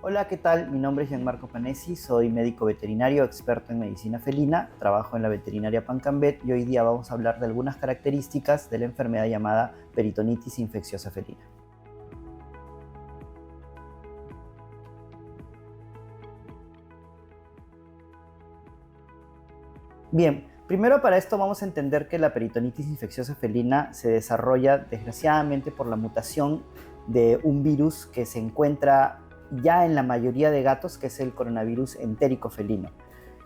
Hola, ¿qué tal? Mi nombre es Gianmarco Panesi, soy médico veterinario experto en medicina felina, trabajo en la veterinaria Pancambet y hoy día vamos a hablar de algunas características de la enfermedad llamada peritonitis infecciosa felina. Bien, primero para esto vamos a entender que la peritonitis infecciosa felina se desarrolla desgraciadamente por la mutación de un virus que se encuentra ya en la mayoría de gatos, que es el coronavirus entérico felino.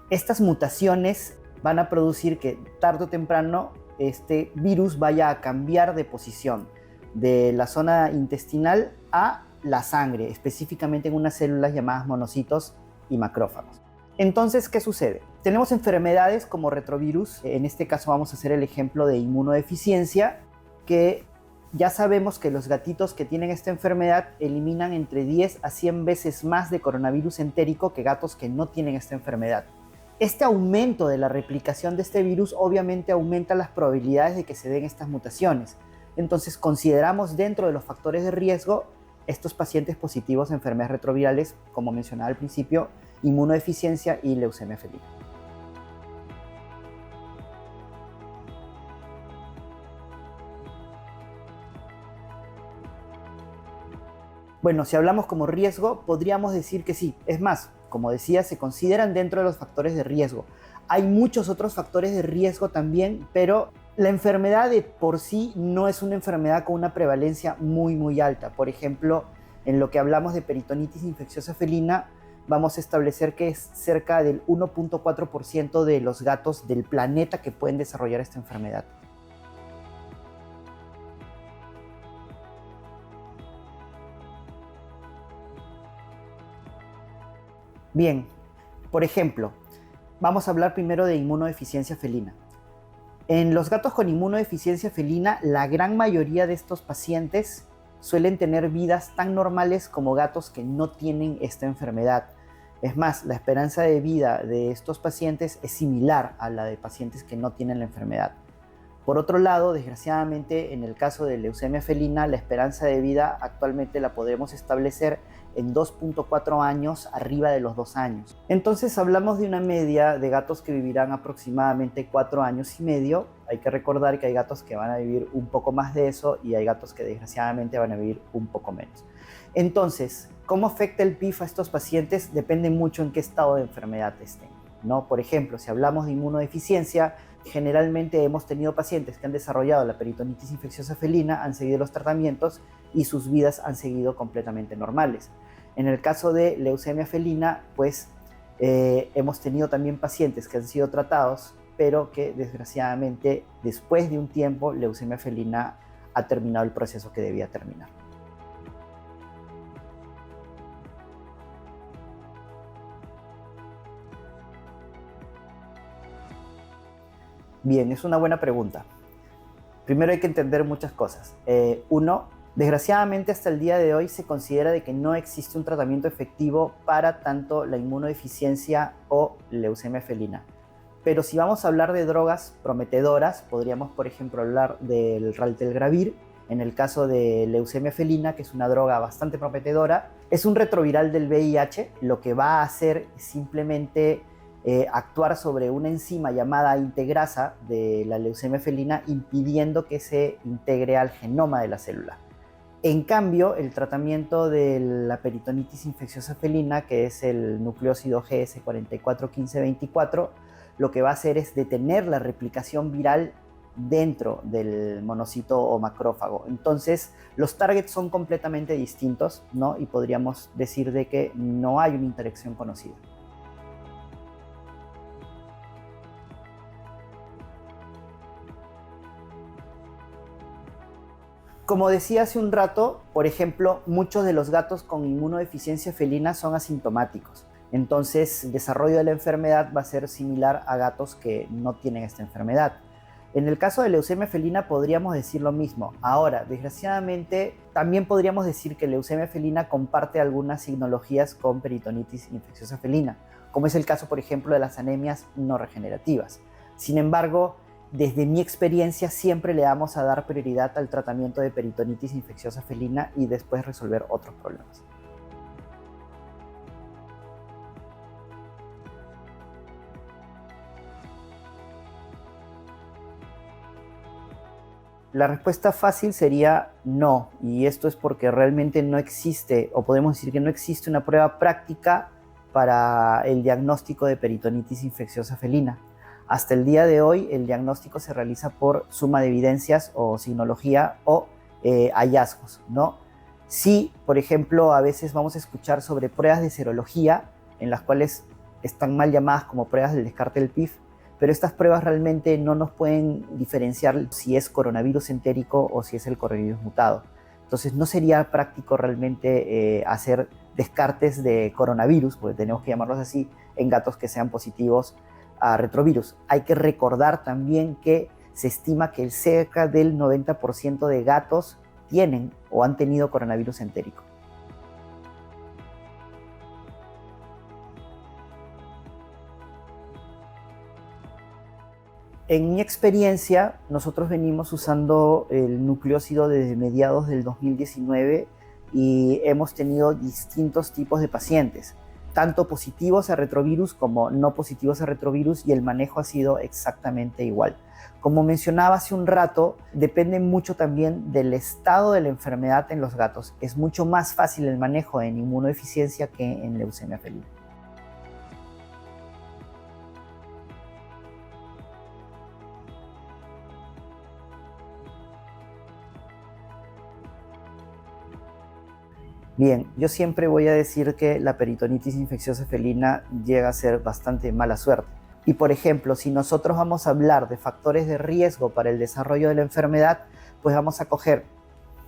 Estas mutaciones van a producir que tarde o temprano este virus vaya a cambiar de posición de la zona intestinal a la sangre, específicamente en unas células llamadas monocitos y macrófagos. Entonces, ¿qué sucede? Tenemos enfermedades como retrovirus, en este caso vamos a hacer el ejemplo de inmunodeficiencia, que ya sabemos que los gatitos que tienen esta enfermedad eliminan entre 10 a 100 veces más de coronavirus entérico que gatos que no tienen esta enfermedad. Este aumento de la replicación de este virus obviamente aumenta las probabilidades de que se den estas mutaciones. Entonces consideramos dentro de los factores de riesgo estos pacientes positivos a enfermedades retrovirales, como mencionaba al principio, inmunodeficiencia y leucemia felina. Bueno, si hablamos como riesgo, podríamos decir que sí. Es más, como decía, se consideran dentro de los factores de riesgo. Hay muchos otros factores de riesgo también, pero la enfermedad de por sí no es una enfermedad con una prevalencia muy alta. Por ejemplo, en lo que hablamos de peritonitis infecciosa felina, vamos a establecer que es cerca del 1.4% de los gatos del planeta que pueden desarrollar esta enfermedad. Bien, por ejemplo, vamos a hablar primero de inmunodeficiencia felina. En los gatos con inmunodeficiencia felina, la gran mayoría de estos pacientes suelen tener vidas tan normales como gatos que no tienen esta enfermedad. Es más, la esperanza de vida de estos pacientes es similar a la de pacientes que no tienen la enfermedad. Por otro lado, desgraciadamente, en el caso de leucemia felina, la esperanza de vida actualmente la podremos establecer en 2.4 años, arriba de los 2 años. Entonces hablamos de una media de gatos que vivirán aproximadamente 4 años y medio. Hay que recordar que hay gatos que van a vivir un poco más de eso y hay gatos que desgraciadamente van a vivir un poco menos. Entonces, ¿cómo afecta el PIF a estos pacientes? Depende mucho en qué estado de enfermedad estén, ¿no? Por ejemplo, si hablamos de inmunodeficiencia, generalmente hemos tenido pacientes que han desarrollado la peritonitis infecciosa felina, han seguido los tratamientos y sus vidas han seguido completamente normales. En el caso de leucemia felina, pues hemos tenido también pacientes que han sido tratados, pero que desgraciadamente después de un tiempo leucemia felina ha terminado el proceso que debía terminar. Bien, es una buena pregunta. Primero hay que entender muchas cosas. Uno, desgraciadamente hasta el día de hoy se considera de que no existe un tratamiento efectivo para tanto la inmunodeficiencia o leucemia felina. Pero si vamos a hablar de drogas prometedoras, podríamos por ejemplo hablar del raltegravir, en el caso de leucemia felina, que es una droga bastante prometedora. Es un retroviral del VIH, lo que va a hacer es simplemente actuar sobre una enzima llamada integrasa de la leucemia felina, impidiendo que se integre al genoma de la célula. En cambio, el tratamiento de la peritonitis infecciosa felina, que es el nucleósido GS441524, lo que va a hacer es detener la replicación viral dentro del monocito o macrófago. Entonces, los targets son completamente distintos, ¿no? Y podríamos decir de que no hay una interacción conocida. Como decía hace un rato, por ejemplo, muchos de los gatos con inmunodeficiencia felina son asintomáticos. Entonces, el desarrollo de la enfermedad va a ser similar a gatos que no tienen esta enfermedad. En el caso de leucemia felina podríamos decir lo mismo. Ahora, desgraciadamente, también podríamos decir que leucemia felina comparte algunas signologías con peritonitis infecciosa felina, como es el caso, por ejemplo, de las anemias no regenerativas. Sin embargo, desde mi experiencia siempre le vamos a dar prioridad al tratamiento de peritonitis infecciosa felina y después resolver otros problemas. La respuesta fácil sería no, y esto es porque realmente no existe, o podemos decir que no existe una prueba práctica para el diagnóstico de peritonitis infecciosa felina. Hasta el día de hoy el diagnóstico se realiza por suma de evidencias o signología o hallazgos, ¿no? Sí, por ejemplo, a veces vamos a escuchar sobre pruebas de serología en las cuales están mal llamadas como pruebas del descarte del PIF, pero estas pruebas realmente no nos pueden diferenciar si es coronavirus entérico o si es el coronavirus mutado. Entonces no sería práctico realmente hacer descartes de coronavirus, porque tenemos que llamarlos así, en gatos que sean positivos a retrovirus. Hay que recordar también que se estima que cerca del 90% de gatos tienen o han tenido coronavirus entérico. En mi experiencia, nosotros venimos usando el nucleócido desde mediados del 2019 y hemos tenido distintos tipos de pacientes, tanto positivos a retrovirus como no positivos a retrovirus, y el manejo ha sido exactamente igual. Como mencionaba hace un rato, depende mucho también del estado de la enfermedad en los gatos. Es mucho más fácil el manejo en inmunodeficiencia que en leucemia felina. Bien, yo siempre voy a decir que la peritonitis infecciosa felina llega a ser bastante mala suerte. Y por ejemplo, si nosotros vamos a hablar de factores de riesgo para el desarrollo de la enfermedad, pues vamos a coger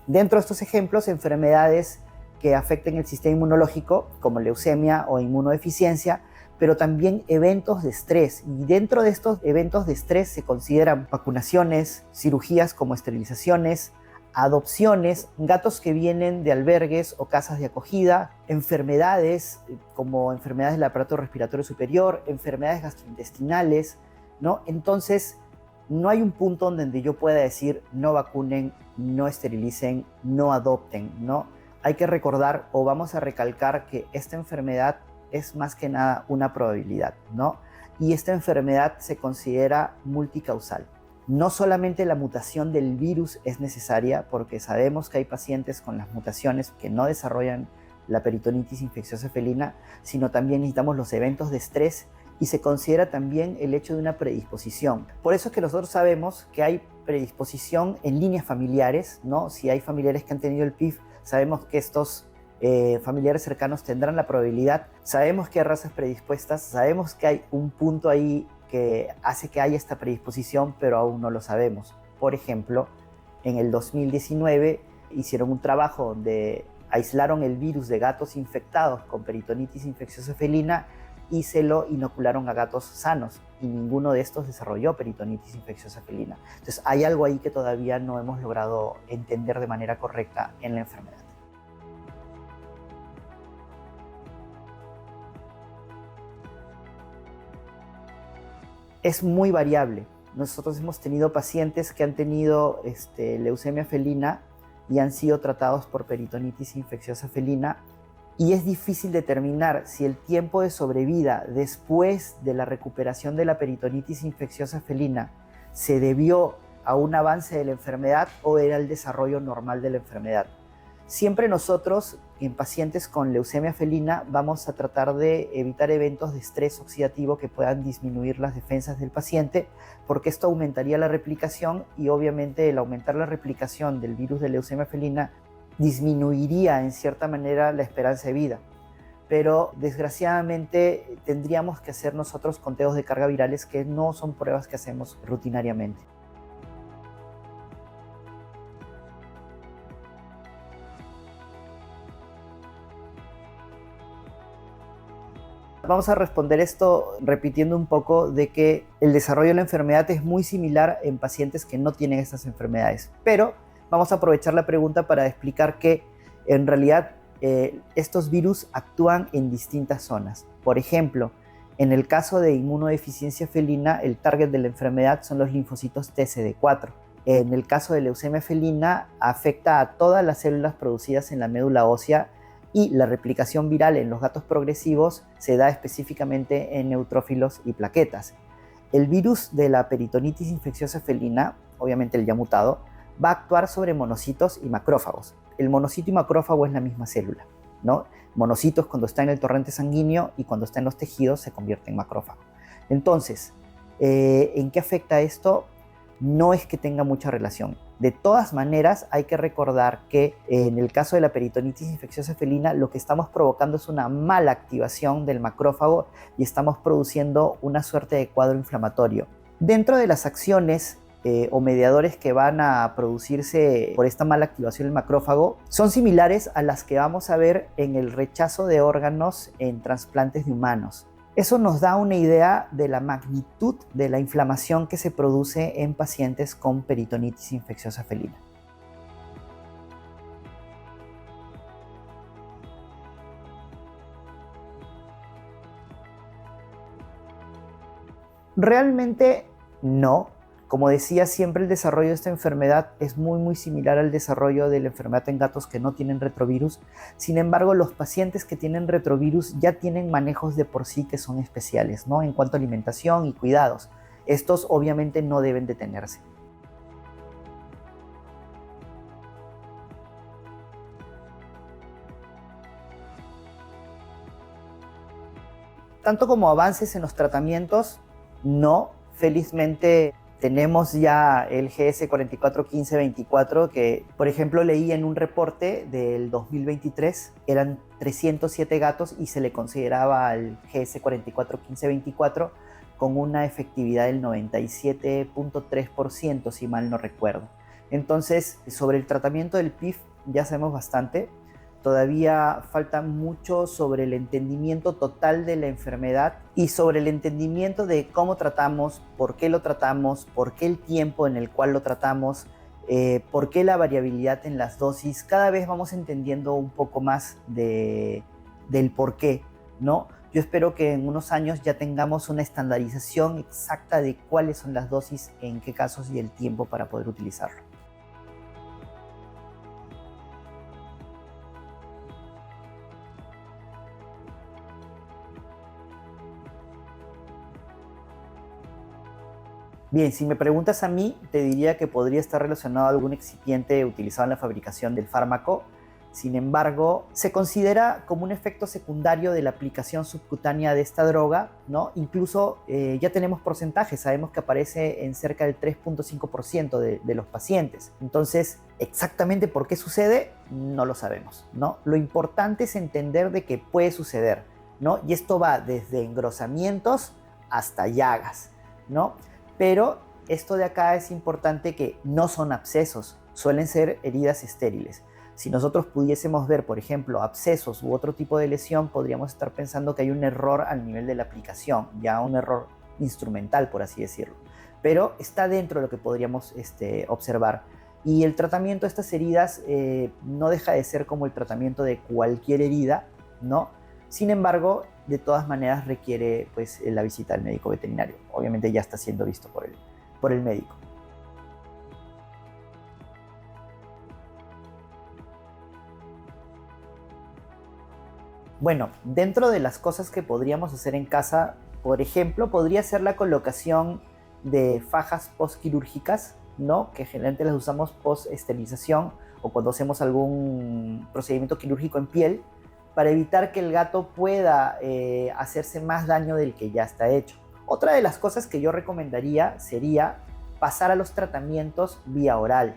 dentro de estos ejemplos enfermedades que afecten el sistema inmunológico, como leucemia o inmunodeficiencia, pero también eventos de estrés. Y dentro de estos eventos de estrés se consideran vacunaciones, cirugías como esterilizaciones, adopciones, gatos que vienen de albergues o casas de acogida, enfermedades como enfermedades del aparato respiratorio superior, enfermedades gastrointestinales, ¿no? Entonces, no hay un punto donde yo pueda decir no vacunen, no esterilicen, no adopten, ¿no? Hay que recordar o vamos a recalcar que esta enfermedad es más que nada una probabilidad, ¿no? Y esta enfermedad se considera multicausal. No solamente la mutación del virus es necesaria, porque sabemos que hay pacientes con las mutaciones que no desarrollan la peritonitis infecciosa felina, sino también necesitamos los eventos de estrés y se considera también el hecho de una predisposición. Por eso es que nosotros sabemos que hay predisposición en líneas familiares, ¿no? Si hay familiares que han tenido el PIF, sabemos que estos familiares cercanos tendrán la probabilidad. Sabemos que hay razas predispuestas, sabemos que hay un punto ahí que hace que haya esta predisposición, pero aún no lo sabemos. Por ejemplo, en el 2019 hicieron un trabajo donde aislaron el virus de gatos infectados con peritonitis infecciosa felina y se lo inocularon a gatos sanos, y ninguno de estos desarrolló peritonitis infecciosa felina. Entonces hay algo ahí que todavía no hemos logrado entender de manera correcta en la enfermedad. Es muy variable. Nosotros hemos tenido pacientes que han tenido leucemia felina y han sido tratados por peritonitis infecciosa felina, y es difícil determinar si el tiempo de sobrevida después de la recuperación de la peritonitis infecciosa felina se debió a un avance de la enfermedad o era el desarrollo normal de la enfermedad. Siempre nosotros, en pacientes con leucemia felina, vamos a tratar de evitar eventos de estrés oxidativo que puedan disminuir las defensas del paciente, porque esto aumentaría la replicación, y obviamente el aumentar la replicación del virus de leucemia felina disminuiría en cierta manera la esperanza de vida. Pero desgraciadamente tendríamos que hacer nosotros conteos de carga virales, que no son pruebas que hacemos rutinariamente. Vamos a responder esto repitiendo un poco de que el desarrollo de la enfermedad es muy similar en pacientes que no tienen estas enfermedades, pero vamos a aprovechar la pregunta para explicar que en realidad estos virus actúan en distintas zonas. Por ejemplo, en el caso de inmunodeficiencia felina, el target de la enfermedad son los linfocitos TCD4. En el caso de leucemia felina, afecta a todas las células producidas en la médula ósea, y la replicación viral en los gatos progresivos se da específicamente en neutrófilos y plaquetas. El virus de la peritonitis infecciosa felina, obviamente el ya mutado, va a actuar sobre monocitos y macrófagos. El monocito y macrófago es la misma célula, ¿no? Monocitos cuando está en el torrente sanguíneo y cuando está en los tejidos se convierte en macrófago. Entonces, ¿en qué afecta esto? No es que tenga mucha relación. De todas maneras, hay que recordar que en el caso de la peritonitis infecciosa felina, lo que estamos provocando es una mala activación del macrófago y estamos produciendo una suerte de cuadro inflamatorio. Dentro de las acciones o mediadores que van a producirse por esta mala activación del macrófago son similares a las que vamos a ver en el rechazo de órganos en trasplantes de humanos. Eso nos da una idea de la magnitud de la inflamación que se produce en pacientes con peritonitis infecciosa felina. Realmente no. Como decía, siempre el desarrollo de esta enfermedad es muy similar al desarrollo de la enfermedad en gatos que no tienen retrovirus. Sin embargo, los pacientes que tienen retrovirus ya tienen manejos de por sí que son especiales, ¿no? En cuanto a alimentación y cuidados. Estos obviamente no deben detenerse. Tanto como avances en los tratamientos, no. Felizmente tenemos ya el GS441524 que, por ejemplo, leí en un reporte del 2023, eran 307 gatos y se le consideraba al GS441524 con una efectividad del 97.3%, si mal no recuerdo. Entonces, sobre el tratamiento del PIF ya sabemos bastante. Todavía falta mucho sobre el entendimiento total de la enfermedad y sobre el entendimiento de cómo tratamos, por qué el tiempo en el cual lo tratamos, por qué la variabilidad en las dosis. Cada vez vamos entendiendo un poco más del por qué, ¿no? Yo espero que en unos años ya tengamos una estandarización exacta de cuáles son las dosis, en qué casos y el tiempo para poder utilizarlo. Bien, si me preguntas a mí, te diría que podría estar relacionado a algún excipiente utilizado en la fabricación del fármaco. Sin embargo, se considera como un efecto secundario de la aplicación subcutánea de esta droga, ¿no? Incluso ya tenemos porcentajes, sabemos que aparece en cerca del 3.5% de los pacientes. Entonces, exactamente por qué sucede, no lo sabemos, ¿no? Lo importante es entender de que puede suceder, ¿no? Y esto va desde engrosamientos hasta llagas, ¿no? Pero esto de acá es importante, que no son abscesos, suelen ser heridas estériles. Si nosotros pudiésemos ver, por ejemplo, abscesos u otro tipo de lesión, podríamos estar pensando que hay un error al nivel de la aplicación, ya un error instrumental, por así decirlo. Pero está dentro de lo que podríamos observar. Y el tratamiento de estas heridas no deja de ser como el tratamiento de cualquier herida, ¿no? Sin embargo, de todas maneras requiere pues, la visita del médico veterinario. Obviamente ya está siendo visto por el médico. Bueno, dentro de las cosas que podríamos hacer en casa, por ejemplo, podría ser la colocación de fajas postquirúrgicas, ¿no? Que generalmente las usamos post-esterilización o cuando hacemos algún procedimiento quirúrgico en piel, para evitar que el gato pueda hacerse más daño del que ya está hecho. Otra de las cosas que yo recomendaría sería pasar a los tratamientos vía oral.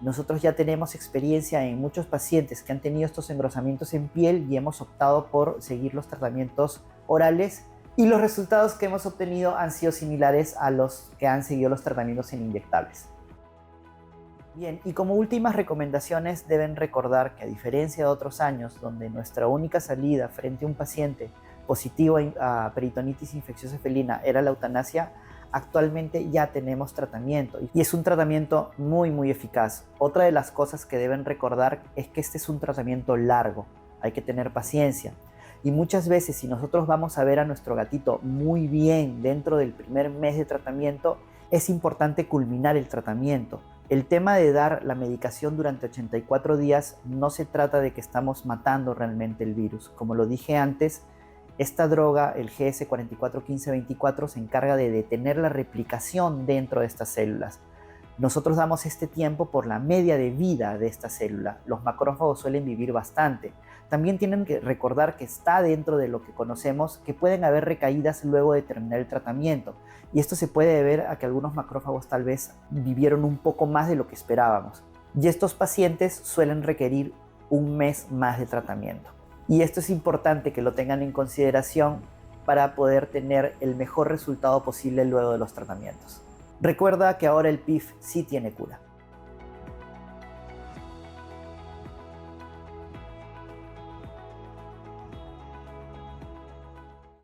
Nosotros ya tenemos experiencia en muchos pacientes que han tenido estos engrosamientos en piel y hemos optado por seguir los tratamientos orales, y los resultados que hemos obtenido han sido similares a los que han seguido los tratamientos en inyectables. Bien, y como últimas recomendaciones deben recordar que, a diferencia de otros años donde nuestra única salida frente a un paciente positivo a peritonitis infecciosa felina era la eutanasia, actualmente ya tenemos tratamiento y es un tratamiento muy eficaz. Otra de las cosas que deben recordar es que este es un tratamiento largo, hay que tener paciencia. Y muchas veces, si nosotros vamos a ver a nuestro gatito muy bien dentro del primer mes de tratamiento, es importante culminar el tratamiento. El tema de dar la medicación durante 84 días no se trata de que estamos matando realmente el virus. Como lo dije antes, esta droga, el GS441524, se encarga de detener la replicación dentro de estas células. Nosotros damos este tiempo por la media de vida de esta célula. Los macrófagos suelen vivir bastante. También tienen que recordar que está dentro de lo que conocemos que pueden haber recaídas luego de terminar el tratamiento. Y esto se puede deber a que algunos macrófagos tal vez vivieron un poco más de lo que esperábamos. Y estos pacientes suelen requerir un mes más de tratamiento. Y esto es importante que lo tengan en consideración para poder tener el mejor resultado posible luego de los tratamientos. Recuerda que ahora el PIF sí tiene cura.